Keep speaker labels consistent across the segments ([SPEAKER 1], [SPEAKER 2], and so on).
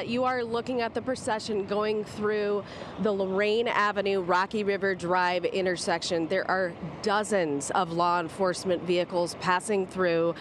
[SPEAKER 1] You are looking at the procession going through the Lorain Avenue, Rocky River Drive intersection. There are dozens of law enforcement vehicles passing through.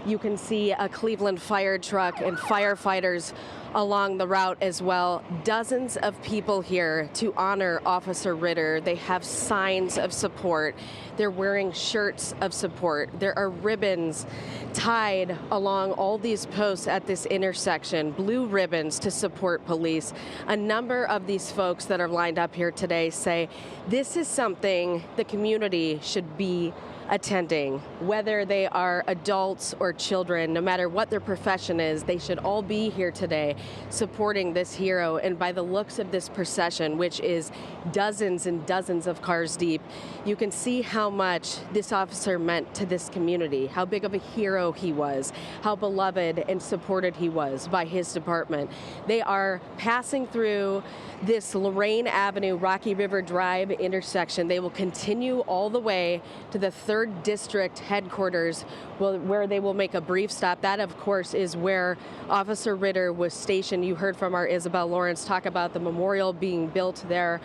[SPEAKER 1] You can see a Cleveland fire truck and firefighters along the route as well. Dozens of people here to honor Officer Ritter. They have signs of support. They're wearing shirts of support. There are ribbons tied along all these posts at this intersection, blue ribbons to support police. A number of these folks that are lined up here today say this is something the community should be attending, whether they are adults or children, no matter what their profession is, they should all be here today supporting this hero. And by the looks of this procession, which is dozens and dozens of cars deep, you can see how much this officer meant to this community, how big of a hero he was, how beloved and supported he was by his department. They are passing through this Lorain Avenue, Rocky River Drive intersection. They will continue all the way to the 3rd District headquarters, where they will make a brief stop. That, of course, is where Officer Ritter was stationed. You heard from our Isabel Lawrence talk about the memorial being built there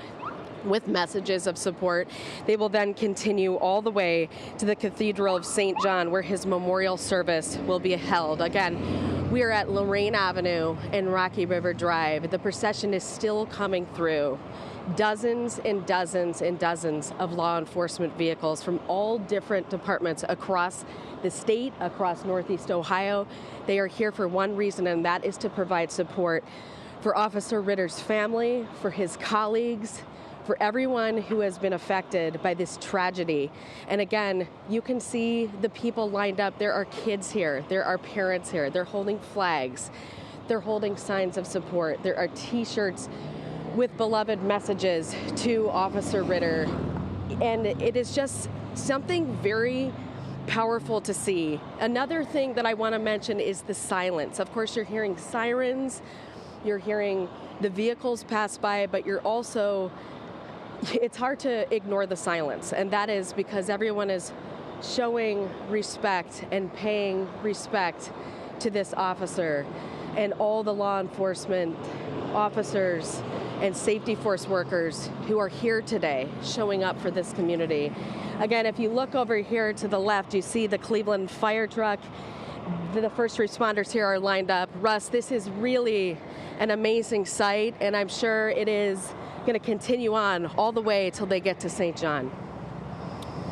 [SPEAKER 1] with messages of support. They will then continue all the way to the Cathedral of St. John, where his memorial service will be held. Again, we are at Lorain Avenue and Rocky River Drive. The procession is still coming through. Dozens and dozens and dozens of law enforcement vehicles from all different departments across the state, across Northeast Ohio. They are here for one reason, and that is to provide support for Officer Ritter's family, for his colleagues, for everyone who has been affected by this tragedy. And again, you can see the people lined up. There are kids here. There are parents here. They're holding flags. They're holding signs of support. There are T-shirts with beloved messages to Officer Ritter. And it is just something very powerful to see. Another thing that I want to mention is the silence. Of course, you're hearing sirens, you're hearing the vehicles pass by, but you're also, it's hard to ignore the silence. And that is because everyone is showing respect and paying respect to this officer and all the law enforcement officers and safety force workers who are here today showing up for this community. Again, if you look over here to the left, you see the Cleveland fire truck. The first responders here are lined up. Russ, this is really an amazing sight, and I'm sure it is going to continue on all the way till they get to St. John.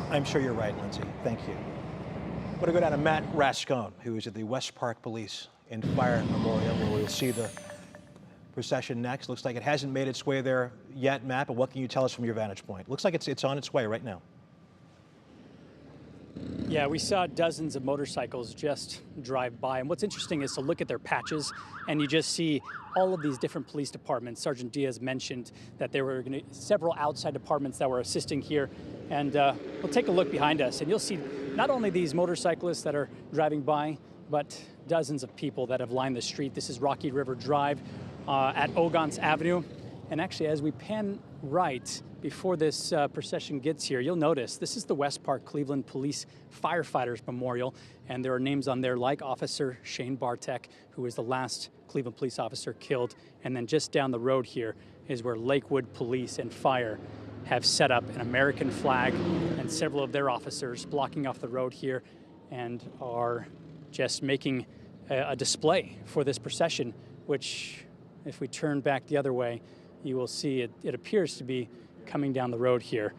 [SPEAKER 2] I'm sure you're right, Lindsay. Thank you. I want to go down to Matt Rascone, who is at the West Park Police and Fire Memorial, where we'll see the procession next. Looks like it hasn't made its way there yet, Matt, but what can you tell us from your vantage point? Looks like it's on its way right now.
[SPEAKER 3] Yeah, we saw dozens of motorcycles just drive by, and what's interesting is to look at their patches, and you just see all of these different police departments. Sergeant Diaz mentioned that there were several outside departments that were assisting here, and we'll take a look behind us, and you'll see not only these motorcyclists that are driving by, but dozens of people that have lined the street. This is Rocky River Drive at Ogons Avenue, and actually as we pan right before this procession gets here, you'll notice this is the West Park Cleveland Police Firefighters Memorial, and there are names on there like Officer Shane Bartek, who is the last Cleveland police officer killed, and then just down the road here is where Lakewood Police and Fire have set up an American flag and several of their officers blocking off the road here and are just making a display for this procession, which if we turn back the other way, you will see it appears to be coming down the road here.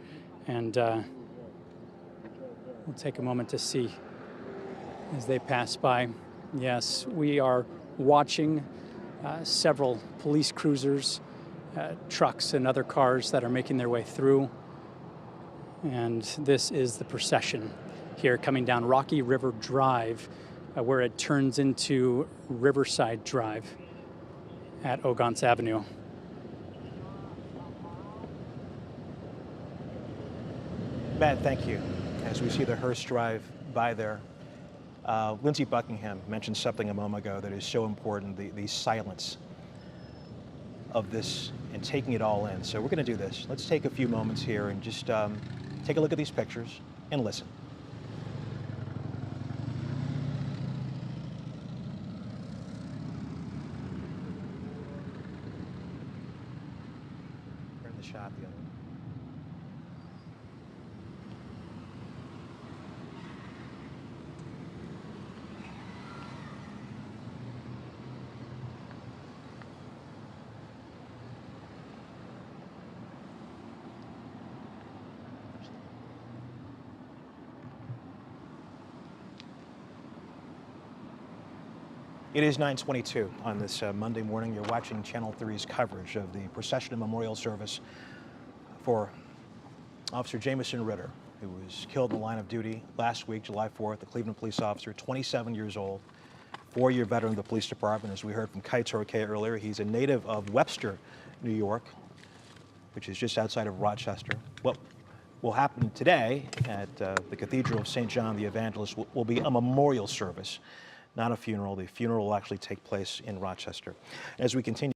[SPEAKER 3] And we'll take a moment to see as they pass by. Yes, we are watching several police cruisers, trucks and other cars that are making their way through. And this is the procession here coming down Rocky River Drive, where it turns into Riverside Drive at Ogons Avenue.
[SPEAKER 2] Matt, thank you. As we see the hearse drive by there, Lindsey Buckingham mentioned something a moment ago that is so important, the silence of this and taking it all in. So we're going to do this. Let's take a few moments here and just take a look at these pictures and listen. shot. The other. It is 9:22 on this Monday morning. You're watching Channel 3's coverage of the Procession and Memorial Service for Officer Jamieson Ritter, who was killed in the line of duty last week, July 4th, a Cleveland police officer, 27 years old, 4-year veteran of the police department. As we heard from Kai Torquay earlier, he's a native of Webster, New York, which is just outside of Rochester. What will happen today at the Cathedral of St. John the Evangelist will be a memorial service, not a funeral. The funeral will actually take place in Rochester. As we continue